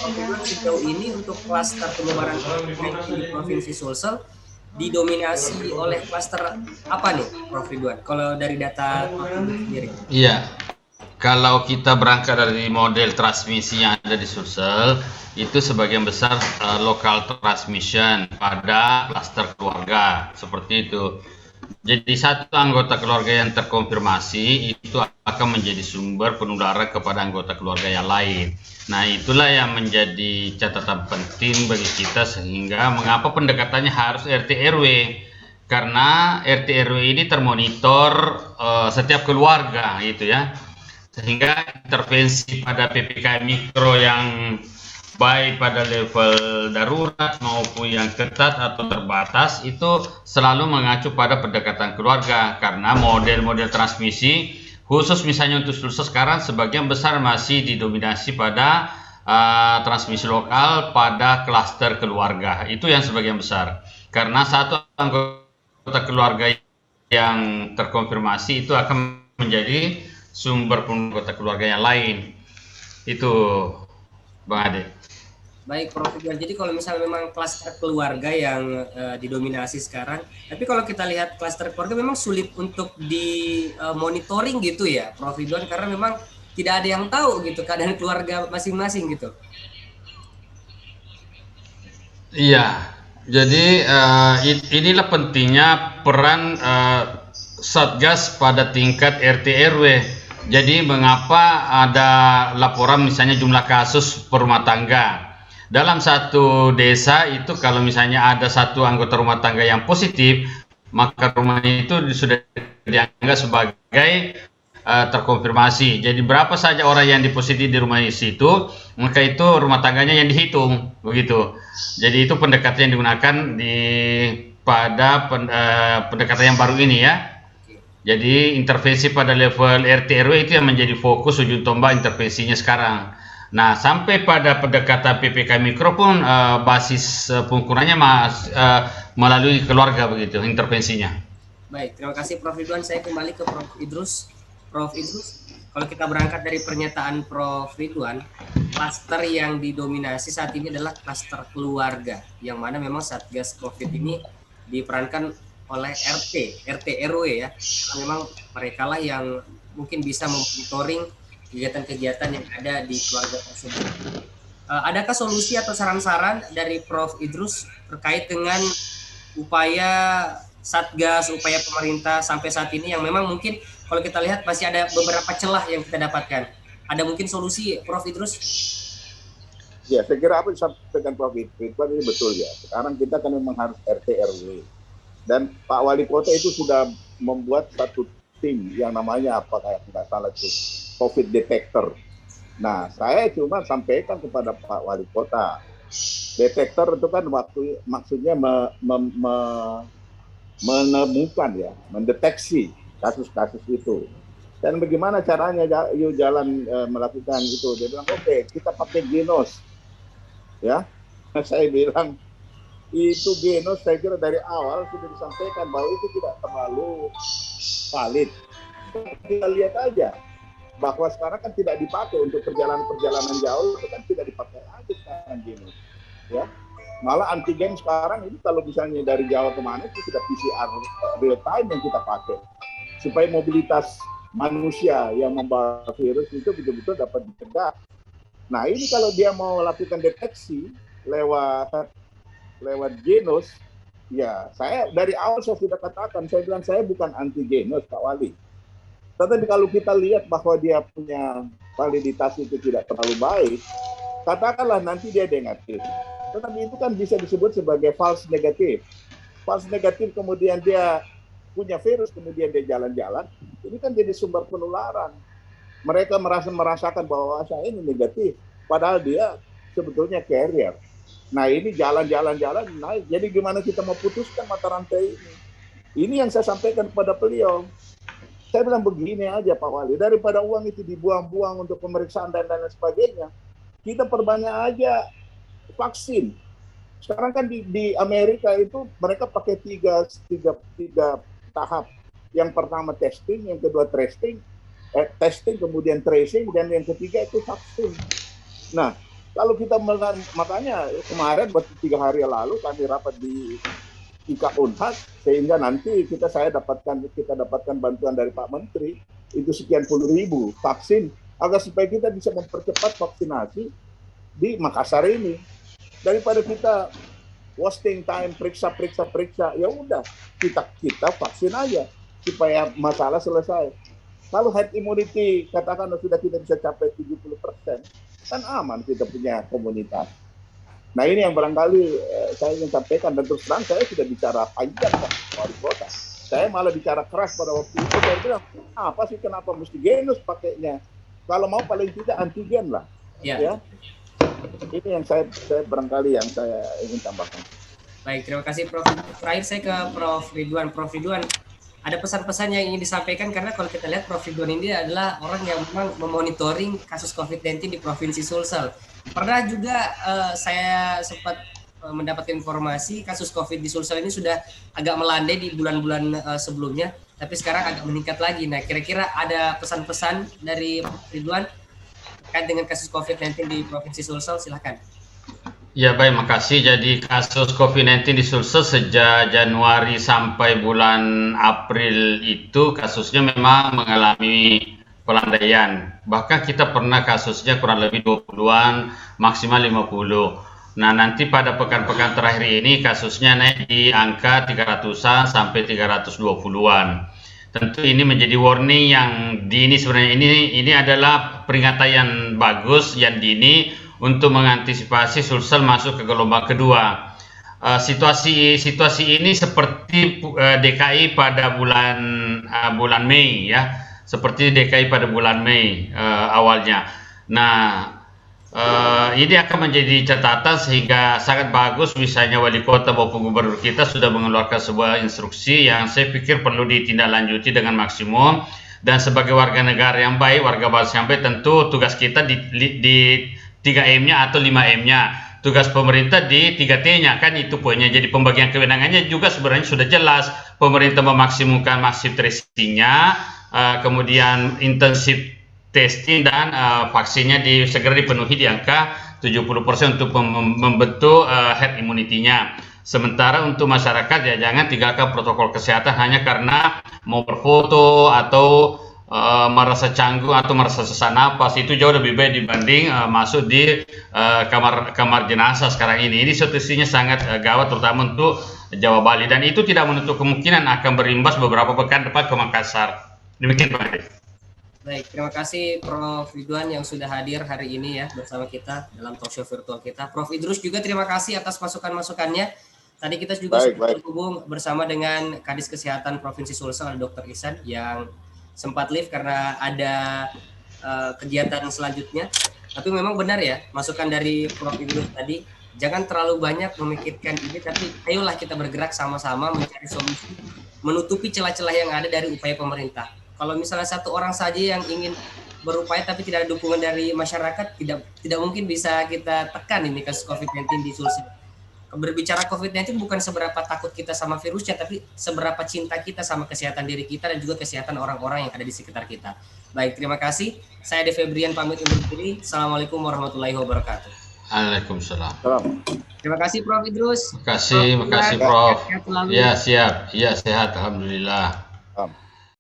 Prof. Ridwan, sejauh ini untuk klaster penyebaran COVID-19 di Provinsi Sulsel didominasi oleh klaster apa nih, Prof. Ridwan? Kalau dari data Prof. Ridwan sendiri. Iya, kalau kita berangkat dari model transmisi yang ada di Sulsel, itu sebagian besar local transmission pada klaster keluarga, seperti itu. Jadi satu anggota keluarga yang terkonfirmasi itu akan menjadi sumber penularan kepada anggota keluarga yang lain. Nah, itulah yang menjadi catatan penting bagi kita, sehingga mengapa pendekatannya harus RT RW. Karena RT RW ini termonitor setiap keluarga gitu ya. Sehingga intervensi pada PPKM mikro yang baik pada level darurat maupun yang ketat atau terbatas itu selalu mengacu pada pendekatan keluarga, karena model-model transmisi khusus misalnya untuk Sulsel sekarang sebagian besar masih didominasi pada transmisi lokal pada klaster keluarga. Itu yang sebagian besar, karena satu anggota keluarga yang terkonfirmasi itu akan menjadi sumber anggota keluarga yang lain. Itu Bang Ade. Baik, Prof. Ridwan. Jadi kalau misalnya memang klaster keluarga yang didominasi sekarang, tapi kalau kita lihat klaster keluarga memang sulit untuk di monitoring gitu ya, Prof. Ridwan, karena memang tidak ada yang tahu gitu keadaan keluarga masing-masing gitu. Iya, jadi inilah pentingnya peran Satgas pada tingkat RT RW. Jadi mengapa ada laporan misalnya jumlah kasus per rumah tangga. Dalam satu desa itu kalau misalnya ada satu anggota rumah tangga yang positif, maka rumah itu sudah dianggap sebagai terkonfirmasi. Jadi berapa saja orang yang dipositif di rumah situ, maka itu rumah tangganya yang dihitung, begitu. Jadi itu pendekatan yang digunakan pada pendekatan yang baru ini ya. Jadi intervensi pada level RT RW itu yang menjadi fokus ujung tombak intervensinya sekarang. Nah, sampai pada pendekatan PPK mikro pun basis pengukurannya melalui keluarga begitu intervensinya. Baik, terima kasih Prof. Ridwan. Saya kembali ke Prof. Idrus. Prof. Idrus, kalau kita berangkat dari pernyataan Prof. Ridwan, klaster yang didominasi saat ini adalah klaster keluarga, yang mana memang Satgas COVID ini diperankan oleh RT RW ya. Karena memang mereka lah yang mungkin bisa memonitoring kegiatan-kegiatan yang ada di keluarga tersebut. Adakah solusi atau saran-saran dari Prof. Idrus terkait dengan upaya Satgas, upaya pemerintah sampai saat ini yang memang mungkin kalau kita lihat masih ada beberapa celah yang kita dapatkan. Ada mungkin solusi, Prof. Idrus? Ya, saya kira apa yang disampaikan Prof. Ridwan ini betul ya. Sekarang kita kan memang harus RT RW. Dan Pak Wali Kota itu sudah membuat satu tim yang namanya apa kayak tidak salah itu COVID detector. Nah, saya cuma sampaikan kepada Pak Wali Kota, detektor itu kan maksudnya menemukan ya, mendeteksi kasus-kasus itu. Dan bagaimana caranya yuk jalan melakukan itu. Dia bilang oke, kita pakai genos. Ya, saya bilang itu genos saya kira dari awal sudah disampaikan bahwa itu tidak terlalu valid. Kita lihat aja bahwa sekarang kan tidak dipakai untuk perjalanan jauh, itu kan tidak dipakai lagi sekarang genos. Ya, malah antigen sekarang ini kalau misalnya dari Jawa kemana itu sudah PCR real time yang kita pakai supaya mobilitas manusia yang membawa virus itu betul-betul dapat dicegah. Nah, ini kalau dia mau lakukan deteksi lewat genos, ya saya dari awal saya sudah katakan, saya bilang saya bukan anti genos Pak Wali. Tetapi kalau kita lihat bahwa dia punya validitas itu tidak terlalu baik, katakanlah nanti dia negatif. Tetapi itu kan bisa disebut sebagai false negatif. False negatif kemudian dia punya virus, kemudian dia jalan-jalan, ini kan jadi sumber penularan. Mereka merasakan bahwa saya ini negatif, padahal dia sebetulnya carrier. Nah ini jalan-jalan naik. Jadi gimana kita mau putuskan mata rantai ini? Ini yang saya sampaikan kepada beliau. Saya bilang begini aja Pak Wali, daripada uang itu dibuang-buang untuk pemeriksaan dan lain sebagainya, kita perbanyak aja vaksin. Sekarang kan di Amerika itu mereka pakai tiga tahap. Yang pertama testing, yang kedua testing, kemudian tracing, dan yang ketiga itu vaksin. Nah, Kalau kita makanya kemarin waktu 3 hari lalu kami rapat di IKA Unhas, sehingga nanti kita dapatkan bantuan dari Pak Menteri itu sekian puluh ribu vaksin agar supaya kita bisa mempercepat vaksinasi di Makassar ini, daripada kita wasting time periksa, ya udah kita vaksin aja supaya masalah selesai. Kalau herd immunity katakan sudah kita bisa capai 70%, kan aman kita punya komunitas. Nah ini yang barangkali saya ingin sampaikan, dan terus terang saya sudah bicara panjang Pak Wali Kota. Saya malah bicara keras pada waktu itu, saya bilang, apa sih kenapa mesti genus pakainya? Kalau mau paling tidak antigen lah. Ya. Ini yang saya barangkali yang saya ingin tambahkan. Baik, terima kasih Prof. Terakhir saya ke Prof. Ridwan. Prof. Ridwan, ada pesan-pesan yang ingin disampaikan, karena kalau kita lihat Prof. Ridwan ini adalah orang yang memang memonitoring kasus COVID-19 di Provinsi Sulsel. Pernah juga saya sempat mendapatkan informasi kasus COVID di Sulsel ini sudah agak melandai di bulan-bulan sebelumnya, tapi sekarang agak meningkat lagi. Nah, kira-kira ada pesan-pesan dari Prof. Ridwan terkait dengan kasus COVID-19 di Provinsi Sulsel? Silahkan. Ya baik, makasih. Jadi kasus COVID-19 di Sulsel sejak Januari sampai bulan April itu kasusnya memang mengalami pelandaian. Bahkan kita pernah kasusnya kurang lebih 20-an, maksimal 50. Nah nanti pada pekan-pekan terakhir ini kasusnya naik di angka 300-an sampai 320-an. Tentu ini menjadi warning yang dini. Sebenarnya ini adalah peringatan yang bagus, yang dini, untuk mengantisipasi Sulsel masuk ke gelombang kedua. Situasi ini seperti DKI pada bulan Mei ya, seperti DKI pada bulan Mei awalnya. Nah, ini akan menjadi catatan sehingga sangat bagus misalnya wali kota maupun gubernur kita sudah mengeluarkan sebuah instruksi yang saya pikir perlu ditindaklanjuti dengan maksimum. Dan sebagai warga negara yang baik, warga bangsa yang baik, tentu tugas kita di 3M-nya atau 5M-nya. Tugas pemerintah di 3T-nya, kan itu poinnya. Jadi pembagian kewenangannya juga sebenarnya sudah jelas. Pemerintah memaksimumkan masif tracing-nya, kemudian intensif testing dan vaksinnya segera dipenuhi di angka 70% untuk membentuk herd immunity-nya. Sementara untuk masyarakat ya jangan tinggalkan protokol kesehatan hanya karena mau berfoto atau merasa canggung atau merasa sesak napas. Itu jauh lebih baik dibanding masuk di kamar jenazah sekarang ini. Ini situasinya sangat gawat, terutama untuk Jawa Bali, dan itu tidak menutup kemungkinan akan berimbas beberapa pekan depan ke Makassar. Demikian Pak Ade. Baik, terima kasih Prof. Ridwan yang sudah hadir hari ini ya bersama kita dalam talkshow virtual kita. Prof. Idrus juga terima kasih atas masukan-masukannya. Tadi kita juga sudah terhubung bersama dengan Kadis Kesehatan Provinsi Sulsel, Dr. Ihsan, yang sempat live karena ada kegiatan selanjutnya. Tapi memang benar ya, masukan dari Prof. Idrus tadi, jangan terlalu banyak memikirkan ini, tapi ayolah kita bergerak sama-sama mencari solusi, menutupi celah-celah yang ada dari upaya pemerintah. Kalau misalnya satu orang saja yang ingin berupaya tapi tidak ada dukungan dari masyarakat, tidak mungkin bisa kita tekan ini kasus COVID-19 di Sulsel. Berbicara COVID-19 bukan seberapa takut kita sama virusnya, tapi seberapa cinta kita sama kesehatan diri kita dan juga kesehatan orang-orang yang ada di sekitar kita. Baik, terima kasih. Saya De Febrian pamit undur diri. Assalamualaikum warahmatullahi wabarakatuh. Waalaikumsalam. Terima kasih Prof. Idrus. Terima kasih Prof. Ya siap, ya sehat, alhamdulillah.